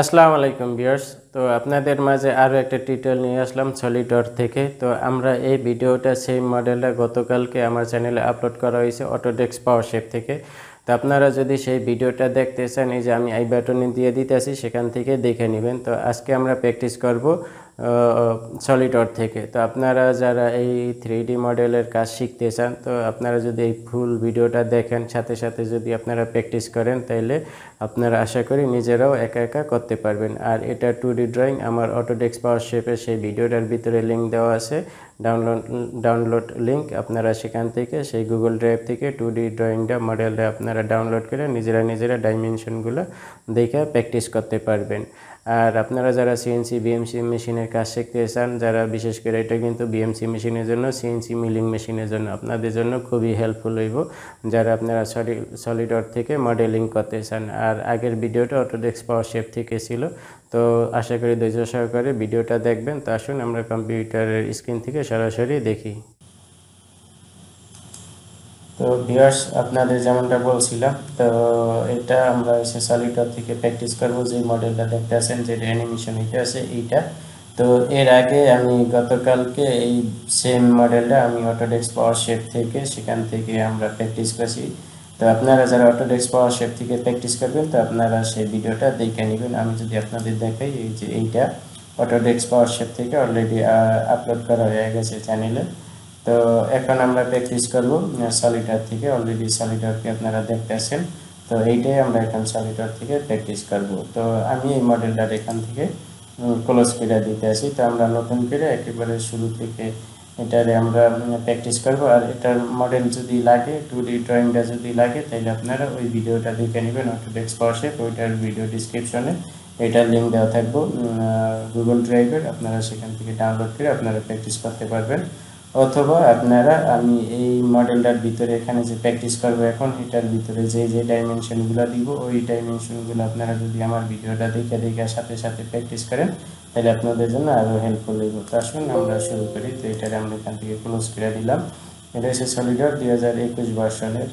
আসসালামু আলাইকুম ভিউয়ার্স। তো আপনাদের মাঝে আরও একটা টিউটোরিয়াল নিয়ে আসলাম সলিডওয়ার্ক থেকে। তো আমরা এই ভিডিওটা সেম মডেলটা গতকালকে আমার চ্যানেলে আপলোড করা হয়েছে অটোডেস্ক পাওয়ার শেপ থেকে। তো আপনারা যদি সেই ভিডিওটা দেখতে চান, এই যে আমি আই বাটনে দিয়ে দিতেছি, সেখান থেকে দেখে নেবেন। তো আজকে আমরা প্র্যাকটিস করব সলিডওয়ার্ক থেকে। তো আপনারা যারা এই 3D মডেলের কাজ শিখতে চান, তো আপনারা যদি এই ফুল ভিডিওটা দেখেন, সাথে সাথে যদি আপনারা প্র্যাকটিস করেন, তাইলে আপনারা আশা করি নিজেরাও একা একা করতে পারবেন। আর এটা 2D ড্রয়িং আমার অটোডেস্ক পাওয়ার শেপের সেই ভিডিওটার ভিতরে লিঙ্ক দেওয়া আছে, ডাউনলোড লিঙ্ক। আপনারা সেখান থেকে সেই গুগল ড্রাইভ থেকে 2D ড্রয়িংটা মডেলটা আপনারা ডাউনলোড করে নিজেরা ডাইমেনশনগুলো দেখে প্র্যাকটিস করতে পারবেন। আর আপনারা যারা সিএনসি বিএমসি মেশিনের কাজ শিখতে চান, যারা বিশেষ করে এটা কিন্তু বিএমসি মেশিনের জন্য, সিএনসি মিলিং মেশিনের জন্য আপনাদের জন্য খুবই হেল্পফুল হইব, যারা আপনারা সলিডওয়ার্ক থেকে মডেলিং করতে চান। আর আগের ভিডিওটা অটোডেস্ক পাওয়ার শেপ থেকে ছিল। তো আশা করি ধৈর্য সহকারে ভিডিওটা দেখবেন। তো আসুন আমরা কম্পিউটারের স্ক্রিন থেকে সরাসরি দেখি। তো ভিউয়ার্স, আপনাদের যেমনটা বলছিলাম, তো এটা আমরা এসে সলিডওয়ার্ক থেকে প্র্যাকটিস করব। যে মডেলটা দেখতে আছেন, যে অ্যানিমেশন এটা আছে এইটা। তো এর আগে আমি গতকালকে এই সেম মডেলটা আমি অটোডেস্ক পাওয়ার শেপ থেকে, সেখান থেকে আমরা প্র্যাকটিস করছি। তো আপনারা যারা অটোডেস্ক পাওয়ার শেপ থেকে প্র্যাকটিস করবেন, তো আপনারা সেই ভিডিওটা দেখে নেবেন। আমি যদি আপনাদের দেখাই, এই যে এইটা অটোডেস্ক পাওয়ার শেপ থেকে অলরেডি আপলোড করা হয়ে গেছে চ্যানেলে। তো এখন আমরা প্র্যাকটিস করব সলিডওয়ার্ক থেকে। অলরেডি সলিডওয়ার্কে আপনারা দেখতেছেন। তো এইটাই আমরা এখন সলিডওয়ার্ক থেকে প্র্যাকটিস করব। তো আমি এই মডেলটার এখান থেকে ক্লোজ করে দিতে আসি। তো আমরা নতুন করে একেবারে শুরু থেকে এটারে আমরা প্র্যাকটিস করব। আর এটার মডেল যদি লাগে, 2D ড্রয়িংটা যদি লাগে, তাহলে আপনারা ওই ভিডিওটা দেখে নেবেন অটোডেস্ক পাওয়ার শেপ। ওইটার ভিডিও ডিসক্রিপশনে এটার লিঙ্ক দেওয়া থাকবে গুগল ড্রাইভের। আপনারা সেখান থেকে ডাউনলোড করে আপনারা প্র্যাকটিস করতে পারবেন। অথবা আপনারা, আমি এই মডেলটার ভিতরে এখানে যে প্র্যাকটিস করবো এখন, এটার ভিতরে যে যে ডাইমেনশনগুলো দিব, ওই ডাইমেনশনগুলো আপনারা যদি আমার ভিডিওটা দেখে দেখে সাথে সাথে প্র্যাকটিস করেন, তাহলে আপনাদের জন্য আরও হেল্পফুল হইব। তো আসুন আমরা শুরু করি। তো এটারে আমরা এখান থেকে ক্লোজ করে দিলাম। এটা হচ্ছে সলিডওয়ার্ক 2021 ভার্সনের।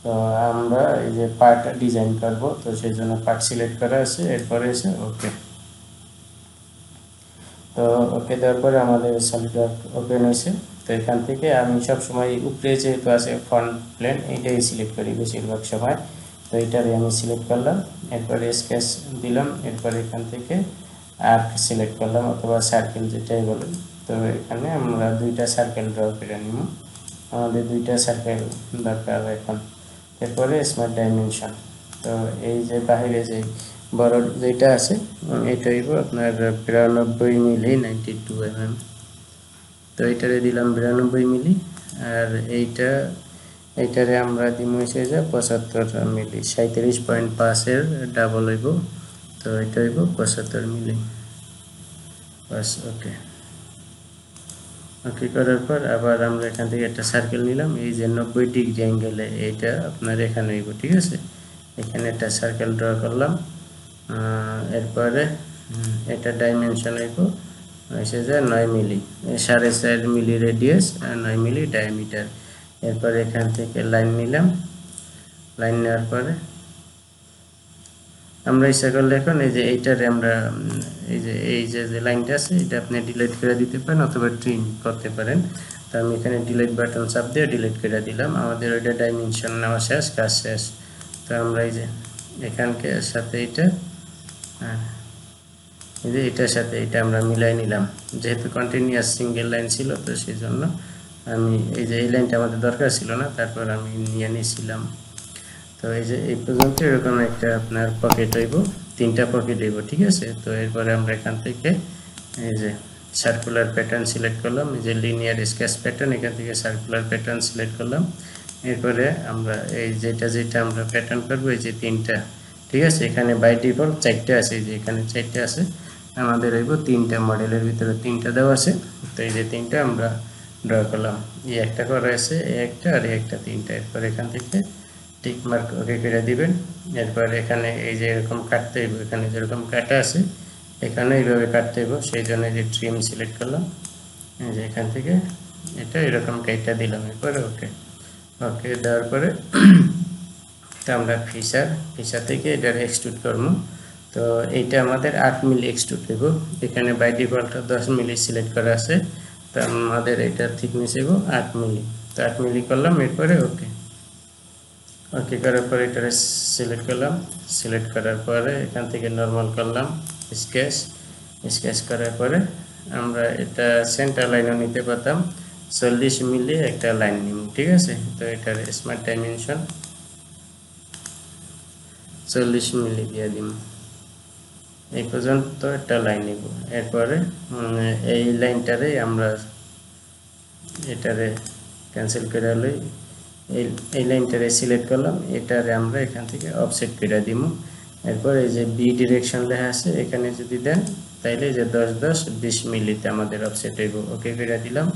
তো আমরা এই যে পার্ট ডিজাইন করব, তো সেই জন্য পার্ট সিলেক্ট করা আছে, এরপরে এসে ওকে। তো ওকে দেওয়ার পরে আমাদের সলিডওয়ার্ক ওপেন হয়েছে। তো এখান থেকে আমি সব সময় উপরে যেহেতু আছে ফ্রন্ট প্লেন, এইটাই সিলেক্ট করি বেশিরভাগ সময়। তো এইটারে আমি সিলেক্ট করলাম, এরপরে স্কেচ দিলাম, এরপরে এখান থেকে আর্ক সিলেক্ট করলাম অথবা সার্কেল, যেটাই বলেন। তো এখানে আমরা দুইটা সার্কেল ড্র করে নিব। আমাদের দুইটা সার্কেল দরকার এখন। এরপরে স্মার্ট ডাইমেনশন। তো এই যে বাহিরে যে বড় যেটা আছে, এটা হইব আপনার 92 মিলি 92 mm। তো এইটারে দিলাম 92 মিলি। আর এইটারে আমরা দিম হয়েছে যে 75 মিলি, 37.5-এর ডাবল হইব। তো এটা হইব 75 মিলি। বাস, ওকে। ওকে করার পর আবার আমরা এখান থেকে একটা সার্কেল নিলাম, এই যে 90 ডিগ্রি অ্যাঙ্গেলে, এইটা আপনার এখানে হইব, ঠিক আছে। এখানে একটা সার্কেল ড্র করলাম। এরপরে এটা ডাইমেনশন হইব হয়েছে যে 9 মিলি, 4.5 মিলি রেডিয়াস আর 9 মিলি ডায়ামিটার। এরপর এখান থেকে লাইন নিলাম। লাইন নেওয়ার পরে আমরা ইচ্ছা করলে এখন এই যে এইটারে আমরা এই যে লাইনটা আছে, এটা আপনি ডিলিট করে দিতে পারেন অথবা ট্রিম করতে পারেন। তো আমি এখানে ডিলিট বাটন চাপ দিয়ে ডিলিট করে দিলাম। আমাদের ওইটা ডাইমেনশন নেওয়া শেষ, কাজ শেষ। তো আমরা এই যে এখানকার সাথে এইটা, এই যে এটার সাথে এটা আমরা মিলাই নিলাম। যেহেতু কন্টিনিউয়াস সিঙ্গেল লাইন ছিল, তো সেই জন্য আমি এই যে এই লাইনটা আমাদের দরকার ছিল না, তারপর আমি নিয়ে নিয়েছিলাম। তো এই যে এই পর্যন্ত এরকম একটা আপনার পকেট হইব, 3টা পকেট হইব, ঠিক আছে। তো এরপরে আমরা এখান থেকে এই যে সার্কুলার প্যাটার্ন সিলেক্ট করলাম, এই যে লিনিয়ার স্কেচ প্যাটার্ন, এখান থেকে সার্কুলার প্যাটার্ন সিলেক্ট করলাম। এরপরে আমরা এই যেটা আমরা প্যাটার্ন করবো, এই যে 3টা, ঠিক আছে। এখানে বাই ডিফল্ট 4টা আছে, এই যে এখানে 4টা আছে। আমাদের হইব 3টা, মডেলের ভিতরে 3টা দেওয়া আছে। তো এই যে 3টা আমরা ড্র করলাম, এই একটা করা আছে, এই একটা আর এই একটা, 3টা। এরপর এখান থেকে টিক মার্ক ওকে করে দিবেন। এরপর এখানে এই যে এরকম কাটতে হইব, এখানে যেরকম কাটা আছে এখানে এইভাবে কাটতে হইব, সেই জন্য এই যে ট্রিম সিলেক্ট করলাম। এই যে এখান থেকে এটা এরকম কেটে দিলাম। এরপরে ওকে দেওয়ার পরে তো আমরা ফিচার থেকে এটার এক্সট্রুড করবো। তো এইটা আমাদের 8 মিলি এক্সট্রুড দেব। এখানে বাই ডিফল্ট 10 মিলি সিলেক্ট করা আছে, তো আমাদের এটা থিকনেস দেব 8 মিলি। তো 8 মিলি করলাম, এরপরে ওকে ওকে করার পরে এটা সিলেক্ট করলাম। সিলেক্ট করার পরে এখান থেকে নরমাল করলাম, স্কেচ স্কেচ করার পরে আমরা এটা সেন্টার লাইনও নিতে পারতাম। 40 মিলি একটা লাইন নিব, ঠিক আছে। তো এটার স্মার্ট ডাইমেনশন 40 মিলি দিয়ে দিব, এই পর্যন্ত একটা লাইন নিব। এরপরে এই লাইনটারে আমরা এটারে ক্যান্সেল করে লই, এই লাইনটারে সিলেক্ট করলাম, এটারে আমরা এখান থেকে অফসেট করে দিব। এরপর এই যে বি ডিরেকশন লেখা আছে এখানে যদি দেন তাইলে যে 10 10 20 মিলিতে আমাদের অফসেট হইব, ওকে করে দিলাম।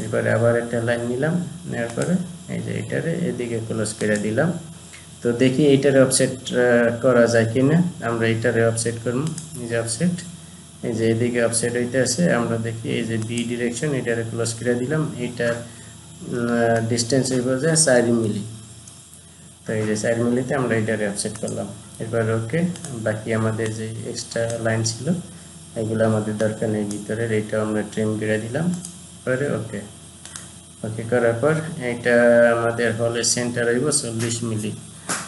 এরপরে আবার একটা লাইন নিলাম, নেওয়ার পরে এই যে এটারে এদিকে ক্লোজ করে দিলাম। তো দেখি এইটারে অফসেট করা যায় কিনা, আমরা এইটারে অফসেট করব। এই যে অফসেট, এই যে এদিকে অফসেট হইতে আছে, আমরা দেখি এই যে বি ডিরেকশন এটারে ক্লোজ করে দিলাম। এইটার ডিস্টেন্স হইব যে 4 মিলি। তো এই যে 4 মিলিতে আমরা এটারে অফসেট করলাম। এরপর ওকে, বাকি আমাদের যে এক্সট্রা লাইন ছিল এগুলো আমাদের দরকার নেই ভিতরের, এইটা আমরা ট্রিম করে দিলাম। পরে ওকে ওকে করার পর এইটা আমাদের হলে সেন্টার হইব 40 মিলি।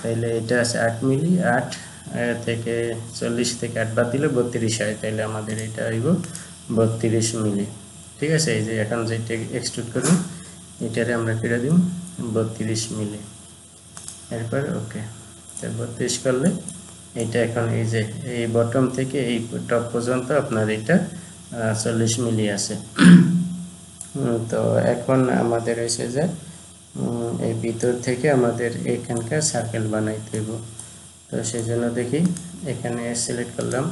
তাইলে এটা আছে 8 মিলি, 8 থেকে 40 থেকে 8 বাদ দিলে 32 হয়, তাইলে আমাদের এটা হইব 32 মিলি, ঠিক আছে। এই যে এখন যেটা এক্সট্রুড করব এটারে আমরা কেটে দিব 32 মিলি। এরপর ওকে, 32 করলে এটা এখন এই যে এই বটম থেকে এই টপ পর্যন্ত আপনার এটা 40 মিলি আছে। তো এখন আমাদের এসে যে এই ভিতর থেকে আমাদের এখানকার সার্কেল বানাইতে হবে। তো সেই জন্য দেখি এখানে সিলেক্ট করলাম,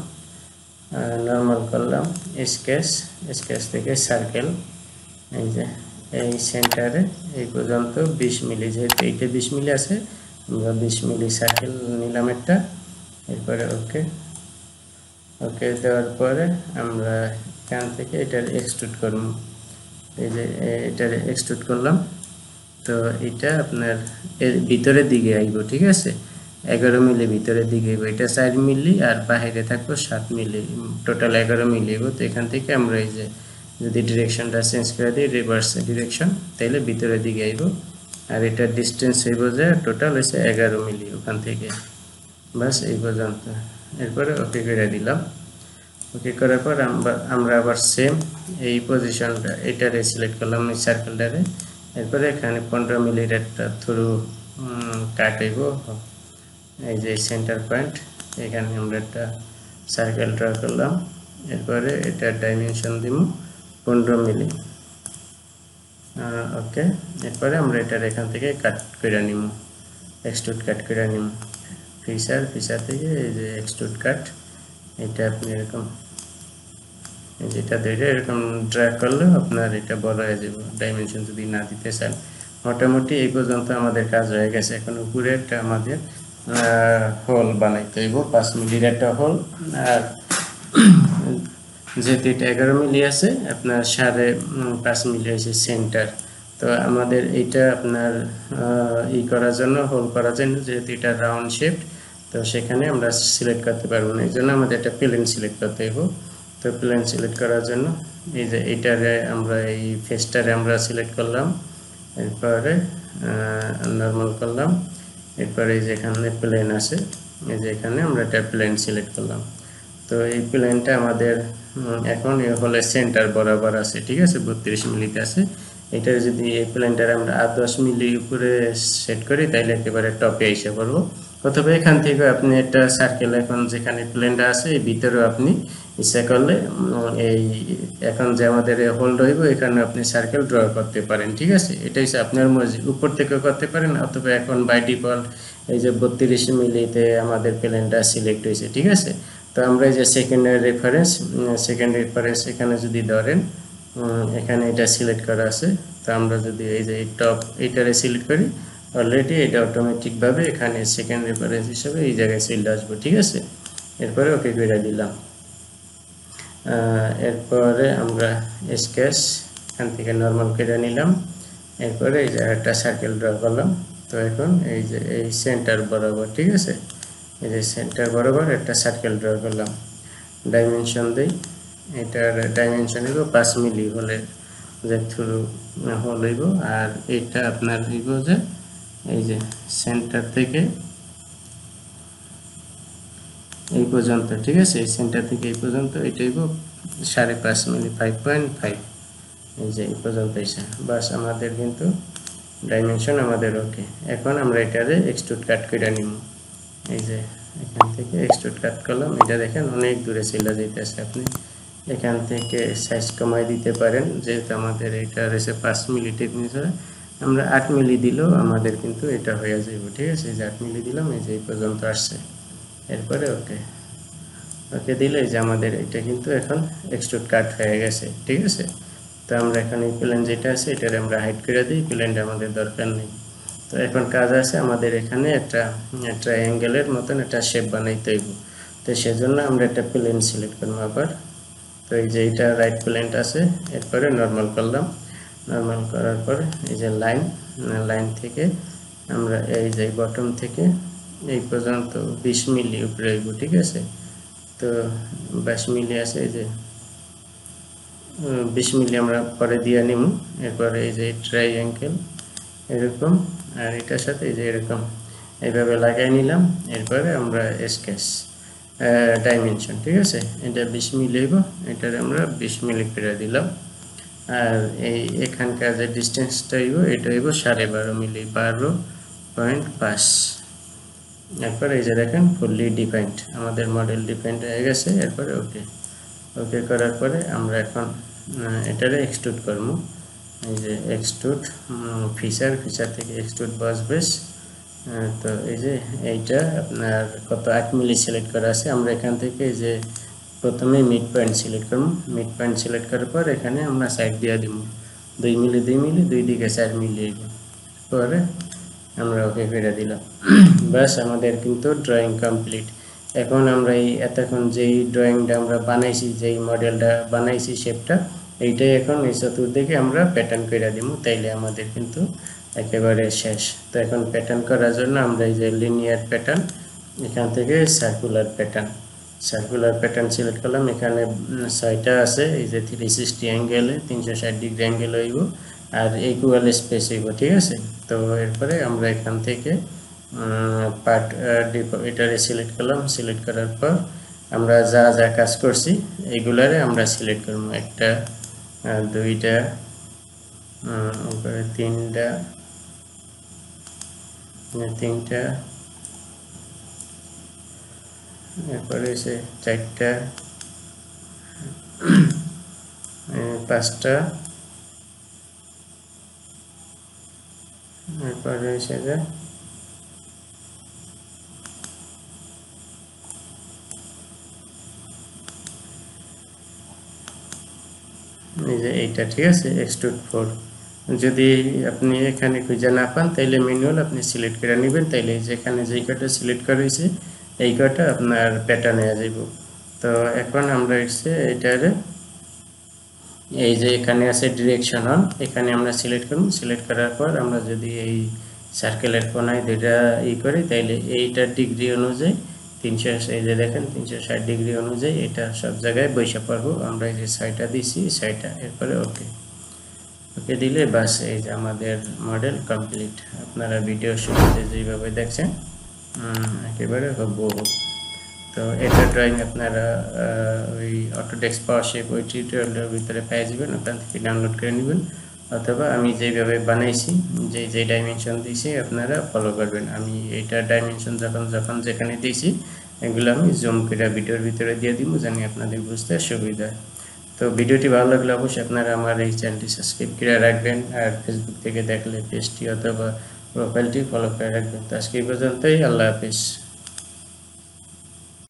নর্মাল করলাম, স্কেচ স্কেচ থেকে সার্কেল, এই যে এই সেন্টারে এই পর্যন্ত 20 মিলি, যেহেতু এইটা 20 মিলি আছে আমরা 20 মিলি সার্কেল নিলাম একটা। এরপরে ওকে ওকে দেওয়ার পরে আমরা এখান থেকে এটার এক্সট্রুড করব। এই যে এটার এক্সট্রুড করলাম, তো এটা আপনার এর ভিতরের দিকে আইব, ঠিক আছে। 11 মিলি ভিতরের দিকে আইব, এটা 4 মিলি আর বাইরে থাকবো 7 মিলি, টোটাল 11 মিলি আইব। তো এখান থেকে আমরা এই যে যদি ডিরেকশনটা চেঞ্জ করে দিই রিভার্স ডিরেকশন, তাহলে ভিতরের দিকে আইব। আর এটার ডিস্টেন্স হইব যে টোটাল হচ্ছে 11 মিলি ওখান থেকে, বাস এই পর্যন্ত। এরপরে ওকে করে দিলাম। ওকে করার পর আমরা আবার সেম এই পজিশনটা এটারে সিলেক্ট করলাম, এই সার্কেলটারে। এরপরে এখানে 15 মিলির একটা থ্রু কাট হইব, এই যে সেন্টার পয়েন্ট, এখানে আমরা একটা সার্কেল ড্র করলাম। এরপরে এটা ডাইমেনশন দিব 15 মিলি, ওকে। এরপরে আমরা এটার এখান থেকে কাট করে নিব, এক্সট্রুড কাট করে নিব। ফিচার থেকে এই যে এক্সট্রুড কাট, এটা আপনি এরকম যেটা ধরে এরকম ড্র্যাগ করলে আপনার এটা বড় হয়ে যাবে, ডাইমেনশন যদি না দিতে চান। মোটামুটি এই পর্যন্ত আমাদের কাজ হয়ে গেছে। এখন উপরে একটা আমাদের হোল বানাইতে হইব, 5 মিলির একটা হোল। আর যেহেতু এটা 11 মিলি আছে, আপনার 5.5 মিলি আছে সেন্টার। তো আমাদের এইটা আপনার ই করার জন্য, হোল করার জন্য, যেহেতু এটা রাউন্ড শেপ, তো সেখানে আমরা সিলেক্ট করতে পারবো না, এই জন্য আমাদের একটা প্লেন সিলেক্ট করতে হইব। তো প্লেন সিলেক্ট করার জন্য এই যে এইটারে আমরা এই ফেসটারে আমরা সিলেক্ট করলাম, এরপরে নর্মাল করলাম। এরপরে এই যে এখানে প্লেন আছে, এই যে এখানে আমরা একটা প্লেন সিলেক্ট করলাম। তো এই প্লেনটা আমাদের এখন হলে সেন্টার বরাবর আছে, ঠিক আছে, 32 মিলিতে আছে। এটা যদি এই প্লেনটার আমরা 10 মিলি উপরে সেট করি তাইলে একেবারে টপে এসে পড়বো। অথবা এখান থেকে আপনি একটা সার্কেল, এখন যেখানে প্লেনটা আছে এই ভিতরেও আপনি ইচ্ছা করলে এই এখন যে আমাদের হোল্ড হইব এখানে আপনি সার্কেল ড্র করতে পারেন, ঠিক আছে। এটাই আপনার মর্জি, উপর থেকেও করতে পারেন, অথবা এখন বাই ডিফল্ট এই যে 32 মিলিতে আমাদের প্লেনটা সিলেক্ট হয়েছে, ঠিক আছে। তো আমরা এই যে সেকেন্ডারি রেফারেন্স এখানে যদি ধরেন, এখানে এটা সিলেক্ট করা আছে। তো আমরা যদি এই যে টপ এইটারে সিলেক্ট করি, অলরেডি এটা অটোমেটিকভাবে এখানে সেকেন্ড রেফারেন্স হিসেবে এই জায়গায় চলে আসবে, ঠিক আছে। এরপরে ওকে করে দিলাম। এরপরে আমরা স্কেচ এখান থেকে নর্মাল করে নিলাম। এরপরে এই যে একটা সার্কেল ড্র করলাম। তো এখন এই যে এই সেন্টার বরাবর, ঠিক আছে, এই যে সেন্টার বরাবর একটা সার্কেল ড্র করলাম, ডাইমেনশন দেই, এটার ডাইমেনশন হইব 5 মিলি হলে যে থ্রু হল হইব, আর এটা আপনার হইব যে এই যে সেন্টার থেকে এই পর্যন্ত, ঠিক আছে, এই সেন্টার থেকে এই পর্যন্ত এটা হইব 5.5 মিলি, 5.5, এই যে এই পর্যন্ত এসে বাস আমাদের কিন্তু ডাইমেনশন আমাদের ওকে। এখন আমরা এটারে এক্সট্রুড কাট করে নিব, এই যে এখান থেকে এক্সট্রুড কাট করলাম, এটা দেখেন অনেক দূরে চলে যাইতেছে, আপনি এখান থেকে সাইজ কমাই দিতে পারেন, যেহেতু আমাদের এটা রয়েছে 5 মিলি টেকনিক, আমরা 8 মিলি দিলেও আমাদের কিন্তু এটা হয়ে যাবে, ঠিক আছে, এই যে 8 মিলি দিলাম, এই যে এই পর্যন্ত আসছে, এরপরে ওকে ওকে দিলে যে আমাদের এটা কিন্তু এখন এক্সট্রুড কাট হয়ে গেছে, ঠিক আছে। তো আমরা এখন এই প্লেন যেটা আছে এটারে আমরা হাইড করে দিই, প্লেনটা আমাদের দরকার নেই। তো এখন কাজ আছে আমাদের এখানে একটা ট্রায়াঙ্গেলের মতন একটা শেপ বানাইতে হইব, তো সেজন্য আমরা একটা প্লেন সিলেক্ট করব আবার। তো এই যে এটা রাইট প্লেন আছে, এরপরে নরমাল করলাম, নরমাল করার পর এই যে লাইন থেকে আমরা এই যে বটম থেকে এই পর্যন্ত 20 মিলি উপরে হইব, ঠিক আছে। তো 22 মিলি আছে, এই যে 20 মিলি আমরা পরে দিয়ে নিব, এরপরে এই যে ট্রায়াঙ্গেল এরকম, আর এটার সাথে এই যে এরকম এইভাবে লাগাই নিলাম, এরপরে আমরা স্কেচ ডাইমেনশন, ঠিক আছে, এটা 20 মিলি হইব, এটারে আমরা 20 মিলি করে দিলাম, আর এই এখানকার যে ডিস্টেন্সটা হইব এটা হইব 12.5 মিলি, 12.5। এরপর এই যে দেখেন ফুললি ডিফাইন্ড, আমাদের মডেল ডিফাইন্ড হয়ে গেছে। এরপরে ওকে ওকে করার পরে আমরা এখন এটারে এক্সট্রুড করব, এই যে এক্সট্রুড ফিচার থেকে এক্সট্রুড বস বেস। তো এই যে এইটা আপনার কত 8 মিলি সিলেক্ট করা আছে, আমরা এখান থেকে এই যে প্রথমে মিড পয়েন্ট সিলেক্ট করব, মিড পয়েন্ট সিলেক্ট করার পর এখানে আমরা সাইড দিয়ে দিব 2 মিলি 2 মিলি, দুই দিকে 4 মিলি হইব, পরে আমরা ওকে করে দিলাম। বাস আমাদের কিন্তু ড্রয়িং কমপ্লিট। এখন আমরা এই এতক্ষণ যেই ড্রয়িংটা আমরা বানাইছি, যেই মডেলটা বানাইছি শেপটা, এইটাই এখন এই চতুর্দিকে আমরা প্যাটার্ন করে দিব, তাইলে আমাদের কিন্তু একেবারে শেষ। তো এখন প্যাটার্ন করার জন্য আমরা এই যে লিনিয়ার প্যাটার্ন, এখান থেকে সার্কুলার প্যাটার্ন সিলেক্ট করলাম, এখানে 6টা আছে, এই যে 360 অ্যাঙ্গেলে 360 ডিগ্রি অ্যাঙ্গেল হইব, আর ইকুয়াল স্পেস হইব, ঠিক আছে। তো এরপরে আমরা এখান থেকে পার্ট এটারে সিলেক্ট করলাম, সিলেক্ট করার পর আমরা যা যা কাজ করছি এইগুলারে আমরা সিলেক্ট করব, 1টা 2টা তারপরে 3টা, এরপরে এসে 4টা, 5টা, এরপরে এসে যে এই যে এইটা, ঠিক আছে, এক্সট্রুড 4। যদি আপনি এখানে খুঁজে না পান তাইলে ম্যানুয়াল আপনি সিলেক্ট করে নেবেন, তাইলে যেখানে যেই কটা সিলেক্ট করা হয়েছে এই কটা আপনার প্যাটার্ন হয়ে যাব। তো এখন আমরা এসে এটারে এই যে এখানে আছে ডিরেকশন অন, এখানে আমরা সিলেক্ট করব, সিলেক্ট করার পর আমরা যদি এই সার্কেলের কোণায় দুইটা করি তাইলে এইটার ডিগ্রি অনুযায়ী 300, এই যে দেখেন 360 ডিগ্রি অনুযায়ী এটা সব জায়গায় বসে পারবো। আমরা এই যে 6টা দিছি, 6টা, এরপরে ওকে ওকে দিলে বাস এই যে আমাদের মডেল কমপ্লিট। আপনারা ভিডিও শুরুতে যেভাবে দেখছেন একেবারে হুবহু। তো এটা ড্রয়িং আপনারা ওই অটোডেস্ক পাওয়ারশেপ ওই টিউটোরিয়ালের ভিতরে পেয়ে যাবেন, ওখান থেকে ডাউনলোড করে নেবেন, অথবা আমি যেভাবে বানাইছি যে ডাইমেনশন দিয়েছি আপনারা ফলো করবেন। আমি এইটা ডাইমেনশন যখন যেখানে দিয়েছি এগুলো আমি জুম করে ভিডিওর ভিতরে দিয়ে দিব, জানি আপনাদের বুঝতে সুবিধা। তো ভিডিওটি ভালো লাগলে অবশ্যই আপনারা আমার এই চ্যানেলটি সাবস্ক্রাইব করে রাখবেন, আর ফেসবুক থেকে দেখলে পেজটি অথবা প্রোফাইলটি ফলো করে রাখবেন। তো আজকে এই পর্যন্তই, আল্লাহ হাফিজ।